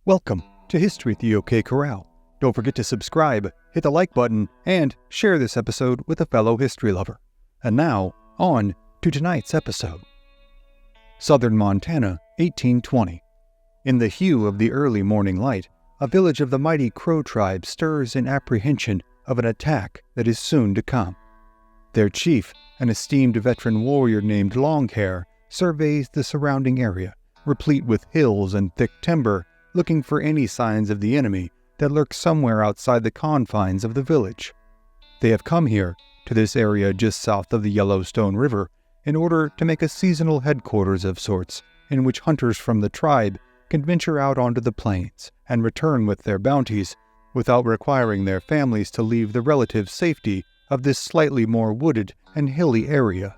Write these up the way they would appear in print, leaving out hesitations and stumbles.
Welcome to History at the OK Corral. Don't forget to subscribe, hit the like button, and share this episode with a fellow history lover. And now, on to tonight's episode. Southern Montana, 1820. In the hue of the early morning light, a village of the mighty Crow tribe stirs in apprehension of an attack that is soon to come. Their chief, an esteemed veteran warrior named Longhair, surveys the surrounding area, replete with hills and thick timber, looking for any signs of the enemy that lurk somewhere outside the confines of the village. They have come here, to this area just south of the Yellowstone River, in order to make a seasonal headquarters of sorts, in which hunters from the tribe can venture out onto the plains and return with their bounties, without requiring their families to leave the relative safety of this slightly more wooded and hilly area.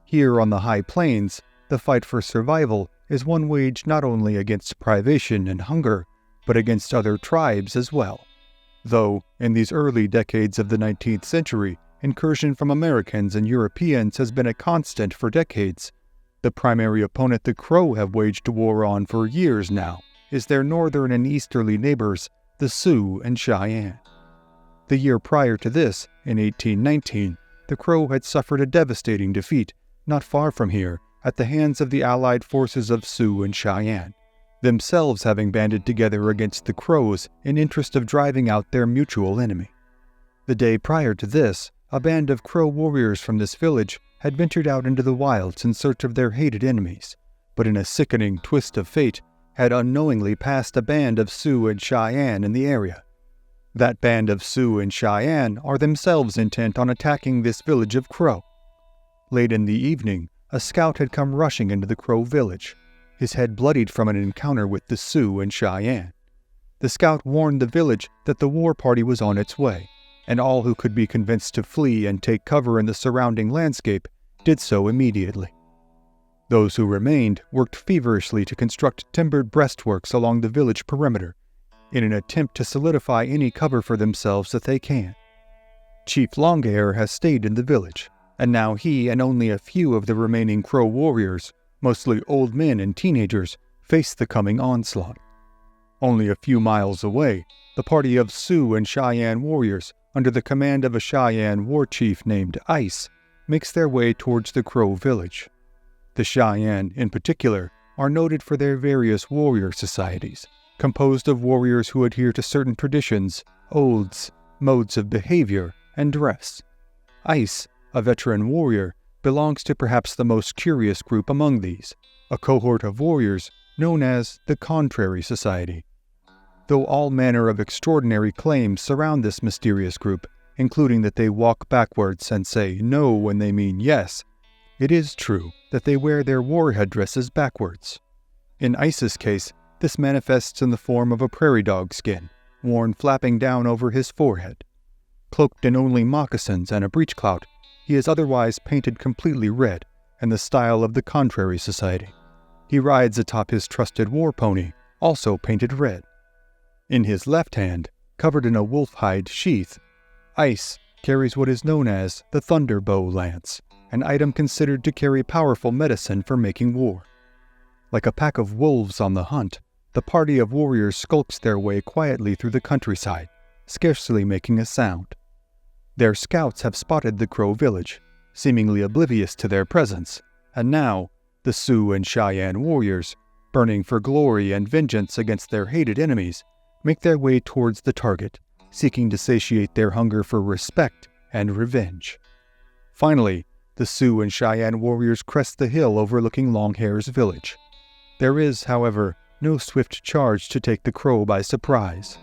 Here on the high plains, the fight for survival is one waged not only against privation and hunger, but against other tribes as well. Though, in these early decades of the 19th century, incursion from Americans and Europeans has been a constant for decades, the primary opponent the Crow have waged war on for years now is their northern and easterly neighbors, the Sioux and Cheyenne. The year prior to this, in 1819, the Crow had suffered a devastating defeat, not far from here, at the hands of the allied forces of Sioux and Cheyenne, themselves having banded together against the Crows in interest of driving out their mutual enemy. The day prior to this, a band of Crow warriors from this village had ventured out into the wilds in search of their hated enemies, but in a sickening twist of fate, had unknowingly passed a band of Sioux and Cheyenne in the area. That band of Sioux and Cheyenne are themselves intent on attacking this village of Crow. Late in the evening, a scout had come rushing into the Crow village, his head bloodied from an encounter with the Sioux and Cheyenne. The scout warned the village that the war party was on its way, and all who could be convinced to flee and take cover in the surrounding landscape did so immediately. Those who remained worked feverishly to construct timbered breastworks along the village perimeter, in an attempt to solidify any cover for themselves that they can. Chief Longhair has stayed in the village, and now he and only a few of the remaining Crow warriors, mostly old men and teenagers, face the coming onslaught. Only a few miles away, the party of Sioux and Cheyenne warriors, under the command of a Cheyenne war chief named Ice, makes their way towards the Crow village. The Cheyenne, in particular, are noted for their various warrior societies, composed of warriors who adhere to certain traditions, oaths, modes of behavior, and dress. Ice, a veteran warrior, belongs to perhaps the most curious group among these, a cohort of warriors known as the Contrary Society. Though all manner of extraordinary claims surround this mysterious group, including that they walk backwards and say no when they mean yes, it is true that they wear their war headdresses backwards. In Ice's case, this manifests in the form of a prairie dog skin, worn flapping down over his forehead. Cloaked in only moccasins and a breechclout, he is otherwise painted completely red, in the style of the Contrary Society. He rides atop his trusted war pony, also painted red. In his left hand, covered in a wolf-hide sheath, Ice carries what is known as the Thunderbow Lance, an item considered to carry powerful medicine for making war. Like a pack of wolves on the hunt, the party of warriors skulks their way quietly through the countryside, scarcely making a sound. Their scouts have spotted the Crow village, seemingly oblivious to their presence, and now, the Sioux and Cheyenne warriors, burning for glory and vengeance against their hated enemies, make their way towards the target, seeking to satiate their hunger for respect and revenge. Finally, the Sioux and Cheyenne warriors crest the hill overlooking Longhair's village. There is, however, no swift charge to take the Crow by surprise.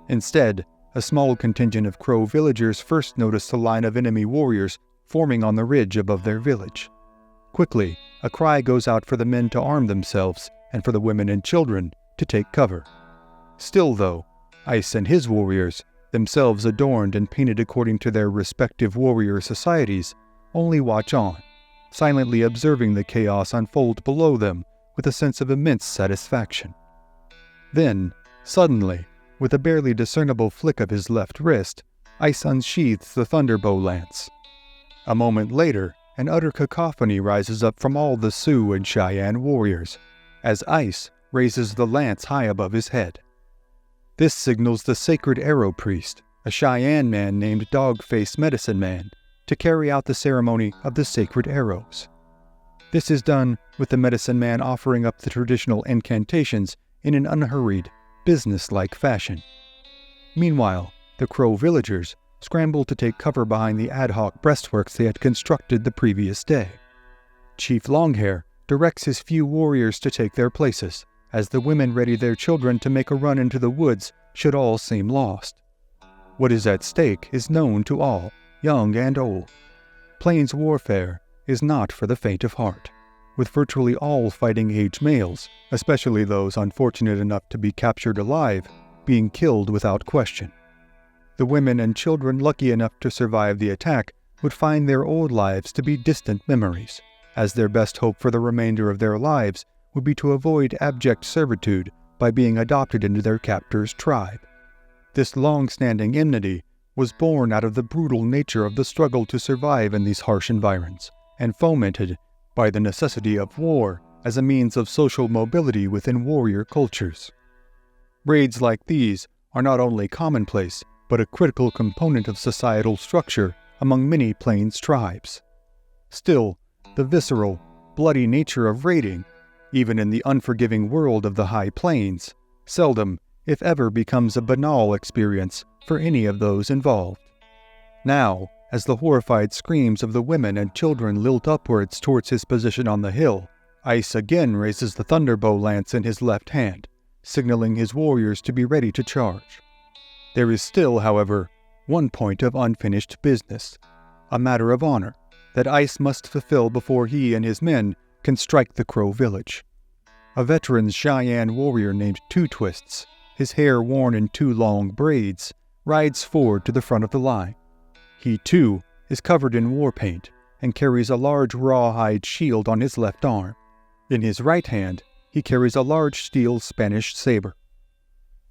Instead, a small contingent of Crow villagers first notice a line of enemy warriors forming on the ridge above their village. Quickly, a cry goes out for the men to arm themselves and for the women and children to take cover. Still, though, Ice and his warriors, themselves adorned and painted according to their respective warrior societies, only watch on, silently observing the chaos unfold below them with a sense of immense satisfaction. Then, suddenly, with a barely discernible flick of his left wrist, Ice unsheathes the Thunderbow Lance. A moment later, an utter cacophony rises up from all the Sioux and Cheyenne warriors, as Ice, raises the lance high above his head. This signals the sacred arrow priest, a Cheyenne man named Dog-Faced Medicine Man, to carry out the ceremony of the sacred arrows. This is done with the medicine man offering up the traditional incantations in an unhurried, business-like fashion. Meanwhile, the Crow villagers scramble to take cover behind the ad hoc breastworks they had constructed the previous day. Chief Longhair directs his few warriors to take their places, as the women ready their children to make a run into the woods should all seem lost. What is at stake is known to all, young and old. Plains warfare is not for the faint of heart, with virtually all fighting-age males, especially those unfortunate enough to be captured alive, being killed without question. The women and children lucky enough to survive the attack would find their old lives to be distant memories, as their best hope for the remainder of their lives would be to avoid abject servitude by being adopted into their captor's tribe. This long-standing enmity was born out of the brutal nature of the struggle to survive in these harsh environs, and fomented by the necessity of war as a means of social mobility within warrior cultures. Raids like these are not only commonplace, but a critical component of societal structure among many Plains tribes. Still, the visceral, bloody nature of raiding, even in the unforgiving world of the High Plains, seldom, if ever, becomes a banal experience for any of those involved. Now, as the horrified screams of the women and children lilt upwards towards his position on the hill, Ice again raises the thunderbow lance in his left hand, signaling his warriors to be ready to charge. There is still, however, one point of unfinished business, a matter of honor, that Ice must fulfill before he and his men can strike the Crow village. A veteran Cheyenne warrior named Two Twists, his hair worn in 2 long braids, rides forward to the front of the line. He, too, is covered in war paint and carries a large rawhide shield on his left arm. In his right hand, he carries a large steel Spanish saber.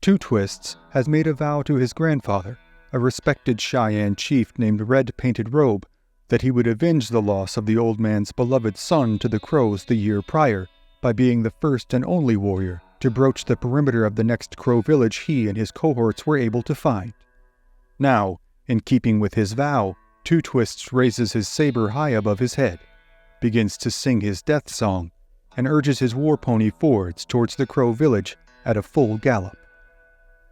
Two Twists has made a vow to his grandfather, a respected Cheyenne chief named Red Painted Robe, that he would avenge the loss of the old man's beloved son to the Crows the year prior by being the first and only warrior to broach the perimeter of the next Crow village he and his cohorts were able to find. Now, in keeping with his vow, Two Twists raises his saber high above his head, begins to sing his death song, and urges his war pony forwards towards the Crow village at a full gallop.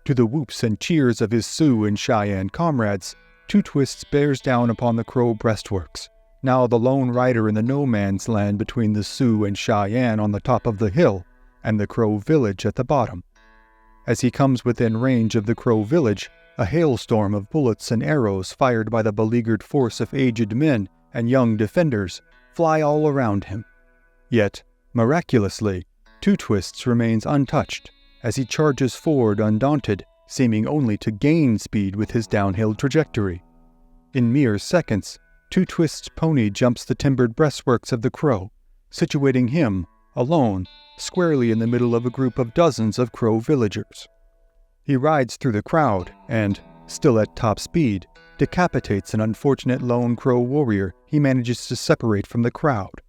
To the whoops and cheers of his Sioux and Cheyenne comrades, Two Twists bears down upon the Crow breastworks, now the lone rider in the no-man's land between the Sioux and Cheyenne on the top of the hill and the Crow village at the bottom. As he comes within range of the Crow village, a hailstorm of bullets and arrows fired by the beleaguered force of aged men and young defenders fly all around him. Yet, miraculously, Two Twists remains untouched as he charges forward undaunted, seeming only to gain speed with his downhill trajectory. In mere seconds, Two Twists' pony jumps the timbered breastworks of the Crow, situating him, alone, squarely in the middle of a group of dozens of Crow villagers. He rides through the crowd and, still at top speed, decapitates an unfortunate lone Crow warrior he manages to separate from the crowd.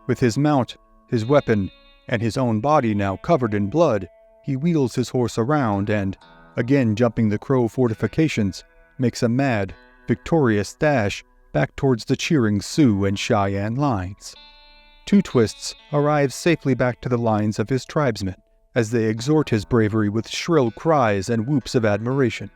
With his mount, his weapon, and his own body now covered in blood, he wheels his horse around and, again jumping the Crow fortifications, makes a mad, victorious dash back towards the cheering Sioux and Cheyenne lines. Two Twists arrives safely back to the lines of his tribesmen, as they exhort his bravery with shrill cries and whoops of admiration.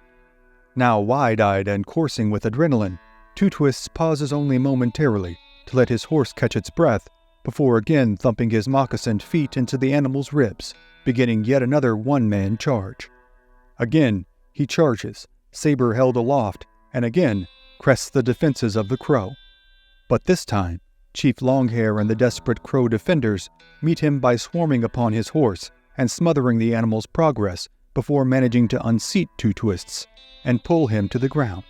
Now wide-eyed and coursing with adrenaline, Two Twists pauses only momentarily to let his horse catch its breath before again thumping his moccasined feet into the animal's ribs, beginning yet another one-man charge. Again, he charges, saber held aloft, and again crests the defenses of the Crow. But this time, Chief Longhair and the desperate Crow defenders meet him by swarming upon his horse and smothering the animal's progress before managing to unseat Two Twists and pull him to the ground.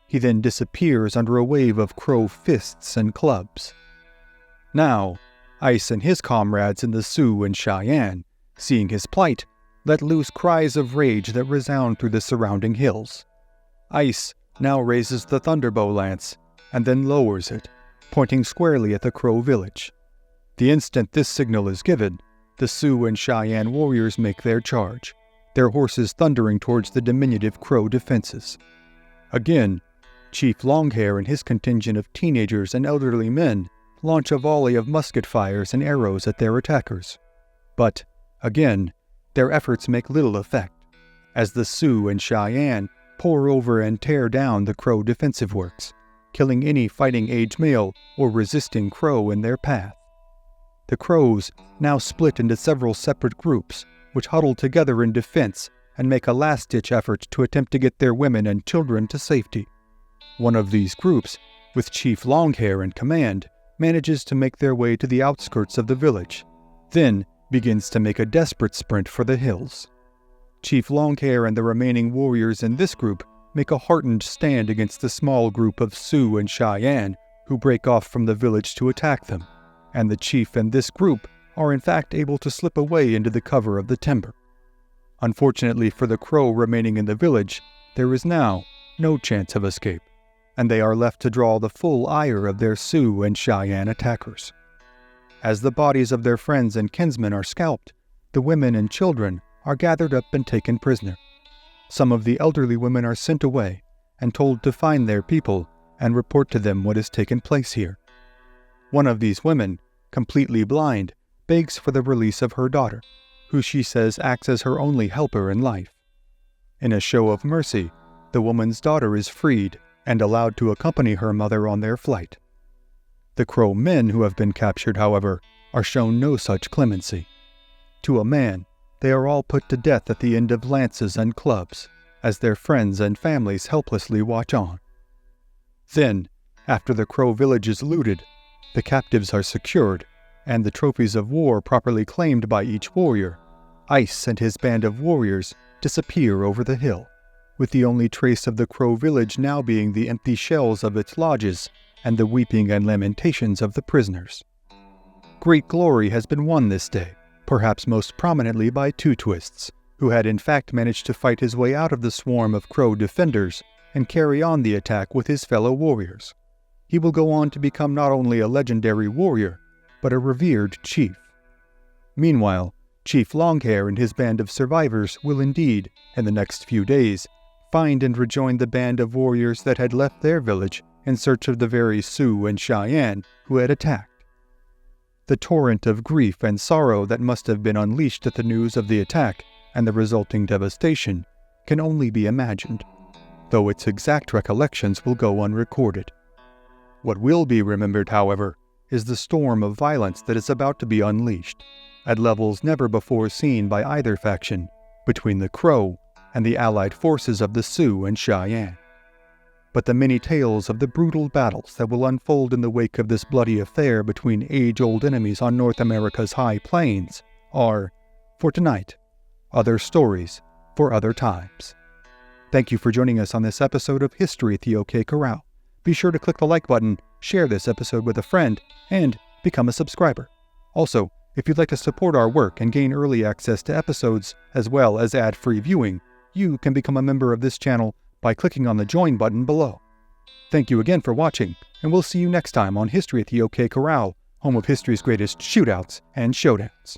He then disappears under a wave of Crow fists and clubs. Now, Ice and his comrades in the Sioux and Cheyenne, seeing his plight, let loose cries of rage that resound through the surrounding hills. Ice now raises the thunderbow lance and then lowers it, pointing squarely at the Crow village. The instant this signal is given, the Sioux and Cheyenne warriors make their charge, their horses thundering towards the diminutive Crow defenses. Again, Chief Longhair and his contingent of teenagers and elderly men launch a volley of musket fires and arrows at their attackers. But, again, their efforts make little effect, as the Sioux and Cheyenne pour over and tear down the Crow defensive works, killing any fighting-age male or resisting Crow in their path. The Crows now split into several separate groups, which huddle together in defense and make a last-ditch effort to attempt to get their women and children to safety. One of these groups, with Chief Longhair in command, manages to make their way to the outskirts of the village, then begins to make a desperate sprint for the hills. Chief Longhair and the remaining warriors in this group make a heartened stand against the small group of Sioux and Cheyenne who break off from the village to attack them, and the chief and this group are in fact able to slip away into the cover of the timber. Unfortunately for the Crow remaining in the village, there is now no chance of escape, and they are left to draw the full ire of their Sioux and Cheyenne attackers. As the bodies of their friends and kinsmen are scalped, the women and children are gathered up and taken prisoner. Some of the elderly women are sent away and told to find their people and report to them what has taken place here. One of these women, completely blind, begs for the release of her daughter, who she says acts as her only helper in life. In a show of mercy, the woman's daughter is freed and allowed to accompany her mother on their flight. The Crow men who have been captured, however, are shown no such clemency. To a man, they are all put to death at the end of lances and clubs, as their friends and families helplessly watch on. Then, after the Crow village is looted, the captives are secured, and the trophies of war properly claimed by each warrior, Ice and his band of warriors disappear over the hill, with the only trace of the Crow village now being the empty shells of its lodges and the weeping and lamentations of the prisoners. Great glory has been won this day, perhaps most prominently by Two Twists, who had in fact managed to fight his way out of the swarm of Crow defenders and carry on the attack with his fellow warriors. He will go on to become not only a legendary warrior, but a revered chief. Meanwhile, Chief Longhair and his band of survivors will indeed, in the next few days, find and rejoin the band of warriors that had left their village in search of the very Sioux and Cheyenne who had attacked. The torrent of grief and sorrow that must have been unleashed at the news of the attack and the resulting devastation can only be imagined, though its exact recollections will go unrecorded. What will be remembered, however, is the storm of violence that is about to be unleashed, at levels never before seen by either faction, between the Crow and the allied forces of the Sioux and Cheyenne. But the many tales of the brutal battles that will unfold in the wake of this bloody affair between age-old enemies on North America's high plains are, for tonight, other stories for other times. Thank you for joining us on this episode of History at the OK Corral. Be sure to click the like button, share this episode with a friend, and become a subscriber. Also, if you'd like to support our work and gain early access to episodes as well as ad-free viewing, you can become a member of this channel by clicking on the join button below. Thank you again for watching, and we'll see you next time on History at the OK Corral, home of history's greatest shootouts and showdowns.